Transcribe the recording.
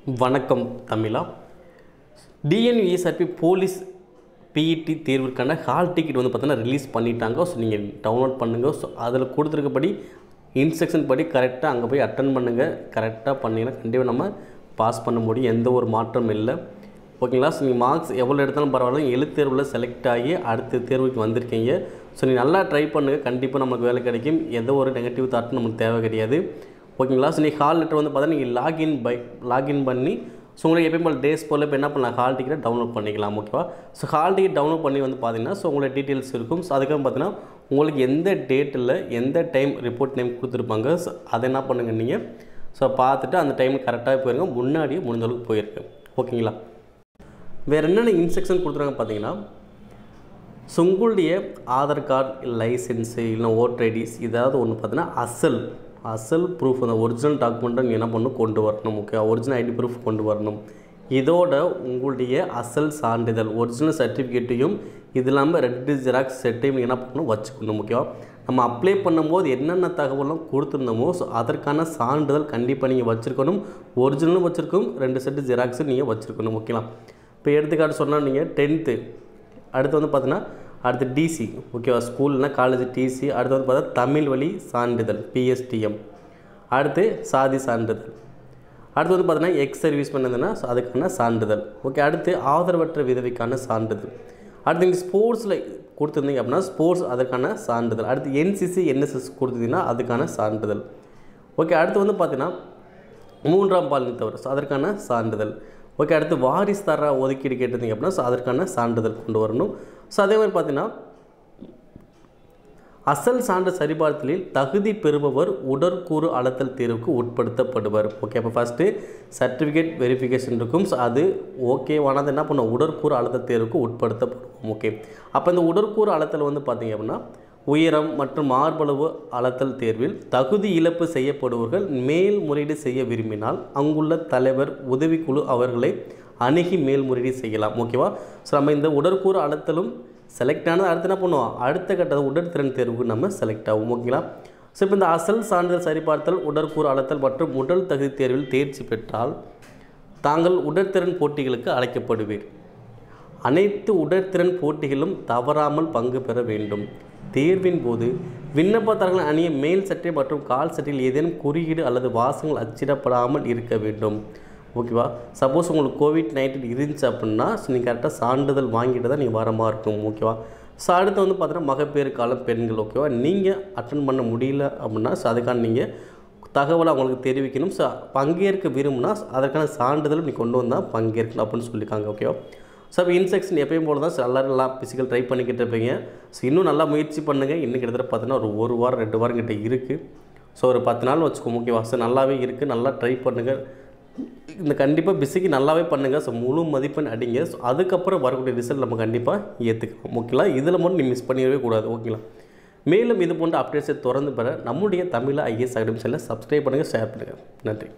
வணக்கம் தமிழா. TNUSRB police PET தேர்வுக்கான hall ticket வந்து பார்த்தீங்கன்னா ரிலீஸ் பண்ணிட்டாங்க. ஸோ நீங்கள் டவுன்லோட் பண்ணுங்கள். ஸோ அதில் கொடுத்துருக்கபடி இன்ஸ்ட்ரக்ஷன் படி கரெக்டாக அங்கே போய் அட்டன் பண்ணுங்கள். கரெக்டாக பண்ணிங்கன்னா கண்டிப்பாக நம்ம பாஸ் பண்ண முடியும். எந்த ஒரு மாற்றம் இல்லை. ஓகேங்களா? ஸோ நீங்கள் மார்க்ஸ் எவ்வளோ எடுத்தாலும் பரவாயில்ல, எழுத்தேர்வில் செலக்ட் ஆகி அடுத்த தேர்வுக்கு வந்திருக்கீங்க. ஸோ நீங்கள் நல்லா ட்ரை பண்ணுங்கள். கண்டிப்பாக நமக்கு வேலை கிடைக்கும். எந்த ஒரு நெகட்டிவ் தாட்டும் நமக்கு தேவை கிடையாது. ஓகேங்களா? ஸோ நீங்கள் ஹால் லெட்டர் வந்து பார்த்தா நீங்கள் லாகின் பண்ணி ஸோ உங்களுக்கு எப்பயும் போல் டேஸ் போல் இப்போ என்ன பண்ணலாம், ஹால் டிக்கெட்டை டவுன்லோட் பண்ணிக்கலாம். ஓகேவா? ஸோ ஹால் டிக்கெட் டவுன்லோட் பண்ணி வந்து பார்த்தீங்கன்னா ஸோ உங்களோட டீட்டெயில்ஸ் இருக்கும். ஸோ அதுக்காக பார்த்தீங்கன்னா உங்களுக்கு எந்த டேட்டில் எந்த டைம் ரிப்போர்ட் டைம் கொடுத்துருப்பாங்க. ஸோ அதை என்ன பண்ணுங்கள் நீங்கள் ஸோ பார்த்துட்டு அந்த டைமுக்கு கரெக்டாக போயிருங்க. முன்னாடியே முடிஞ்சளவுக்கு போயிருக்கு. ஓகேங்களா? வேறு என்னென்ன இன்ஸ்ட்ரக்ஷன் கொடுத்துருக்காங்க பார்த்தீங்கன்னா, ஸோ உங்களுடைய ஆதார் கார்டு, லைசன்ஸு இல்லைனா ஓட்டர் ஐடிஸ் ஏதாவது ஒன்று பார்த்தீங்கன்னா அசல் ப்ரூஃப், அந்த ஒரிஜினல் டாக்குமெண்ட்டை நீங்கள் என்ன பண்ணணும், கொண்டு வரணும். ஓகே, ஒரிஜினல் ஐடி ப்ரூஃப் கொண்டு வரணும். இதோட உங்களுடைய அசல் சான்றிதழ் ஒரிஜினல் சர்டிஃபிகேட்டையும் இது இல்லாமல் 2 ஜெராக்ஸ் செட்டையும் என்ன பண்ணணும், வச்சுக்கணும். ஓகேவா? நம்ம அப்ளை பண்ணும்போது என்னென்ன தகவலாம் கொடுத்துருந்தோமோ ஸோ அதற்கான சான்றிதழ் கண்டிப்பாக நீங்கள் வச்சுருக்கணும். ஒரிஜினலும் வச்சுருக்கணும், 2 செட்டு ஜெராக்ஸும் நீங்கள் வச்சுருக்கணும். ஓகேங்களா? இப்போ எடுத்துக்காட்டு சொன்னால் நீங்கள் 10th, அடுத்து வந்து பார்த்தீங்கன்னா அடுத்து டிசி, ஓகேவா, ஸ்கூல்னா காலேஜ் டிசி, அடுத்து வந்து பார்த்தா தமிழ் வழி சான்றிதழ் பிஎஸ்டிஎம், அடுத்து சாதி சான்றிதழ், அடுத்து வந்து பார்த்தீங்கன்னா எக்ஸ் சர்வீஸ் பண்ணதுன்னா அதுக்கான சான்றிதழ். ஓகே, அடுத்து ஆதரவற்ற விதவைக்கான சான்றிதழ், அடுத்து நீங்கள் ஸ்போர்ட்ஸில் கொடுத்துருந்தீங்க அப்படின்னா ஸ்போர்ட்ஸ் அதற்கான சான்றிதழ், அடுத்து என்சிசி என்எஸ்எஸ் கொடுத்துருந்தீங்கன்னா அதுக்கான சான்றிதழ். ஓகே, அடுத்து வந்து பார்த்தீங்கன்னா 3ஆம் பாலினத்தவர் ஸோ அதற்கான சான்றிதழ். ஓகே, அடுத்து வாரிசுதாரா ஒதுக்கீடு கேட்டிருந்தீங்க அப்படின்னா ஸோ அதற்கான சான்றிதழ் கொண்டு வரணும். ஸோ அதே மாதிரி பார்த்தீங்கன்னா அசல் சான்று சரிபார்த்தலில் தகுதி பெறுபவர் உடற்கூறு அளத்தல் தேர்வுக்கு உட்படுத்தப்படுவர். ஓகே, அப்போ ஃபஸ்ட்டு சர்டிஃபிகேட் வெரிஃபிகேஷன் இருக்கும். ஸோ அது ஓகேவானது என்ன பண்ணும், உடற்கூறு அளத்தல் தேர்வுக்கு உட்படுத்தப்படும். ஓகே, அப்போ இந்த உடற்கூறு அளத்தல் வந்து பார்த்தீங்க அப்படின்னா உயரம் மற்றும் மார்பளவு அளத்தல் தேர்வில் தகுதி இழப்பு செய்யப்படுபவர்கள் மேல்முறையீடு செய்ய விரும்பினால் அங்குள்ள தலைவர் உதவிக்குழு அவர்களை அணுகி மேல்முறையீடு செய்யலாம். ஓகேவா? ஸோ நம்ம இந்த உடற்கூறு அளத்தலும் செலக்ட் ஆனது அடுத்து என்ன பண்ணுவோம், அடுத்த கட்டத்தை உடற்திறன் தேர்வுக்கு நம்ம செலக்ட் ஆகும். ஓகேங்களா? ஸோ இப்போ இந்த அசல் சான்றிதழ் சரிபார்த்தல், உடற்கூறு அளத்தல் மற்றும் உடல் தகுதி தேர்வில் தேர்ச்சி பெற்றால் தாங்கள் உடற்திறன் போட்டிகளுக்கு அழைக்கப்படுவீர். அனைத்து உடற்திறன் போட்டிகளும் தவறாமல் பங்கு பெற வேண்டும். தேர்வின் போது விண்ணப்பதாரர்கள் அணிய மேல் சட்டை மற்றும் கால் சட்டையில் ஏதேனும் குறியீடு அல்லது வாசகங்கள் அச்சிடப்படாமல் இருக்க வேண்டும். ஓகேவா? சப்போஸ் உங்களுக்கு COVID-19 இருந்துச்சு அப்படின்னா நீங்கள் கரெக்டாக சான்றிதழ் வாங்கிட்டு தான் நீங்கள் வர மாதிரி இருக்கும். ஓகேவா? ஸோ அடுத்து வந்து பார்த்தீங்கன்னா மகப்பேறு காலம் பெண்கள். ஓகேவா? நீங்கள் அட்டன் பண்ண முடியல அப்படின்னா ஸோ அதுக்கான நீங்கள் தகவலை அவங்களுக்கு தெரிவிக்கணும். ஸோ பங்கேற்க விரும்புனா அதற்கான சான்றிதழ் நீங்கள் கொண்டு வந்தால் பங்கேற்கணும் அப்படின்னு சொல்லியிருக்காங்க. ஓகேவா? ஸோ இப்போ இன்ஸ்ட்ரக்ஷன் எப்பயும் போல தான் எல்லோரும் நல்லா ஃபிசிக்கல் ட்ரை பண்ணிக்கிட்டு இருப்பீங்க. ஸோ இன்னும் நல்லா முயற்சி பண்ணுங்கள். இன்னும் கிட்டத்தட்ட பார்த்தீங்கன்னா ஒரு வாரம் 2 வாரம் கிட்ட இருக்குது. ஸோ ஒரு 10 நாள் வச்சுக்கோங்க. ஓகேவா? ஸோ நல்லாவே இருக்குது. நல்லா ட்ரை பண்ணுங்கள். இந்த கண்டிப்பாக பிஸிக்கு நல்லாவே பண்ணுங்கள். ஸோ முழு மதிப்பெண் அடிங்க. ஸோ அதுக்கப்புறம் வரக்கூடிய ரிசல்ட் நம்ம கண்டிப்பாக ஏற்றுக்கலாம். ஓகேங்களா? இதில் மட்டும் நீ மிஸ் பண்ணிடவே கூடாது. ஓகேங்களா? மேலும் இது போன்ற அப்டேட்ஸை தொடர்ந்து பெற நம்முடைய தமிழ் ஐஏஎஸ் அகாடமி சேனலை சப்ஸ்கிரைப் பண்ணுங்கள், ஷேர் பண்ணுங்கள். நன்றி.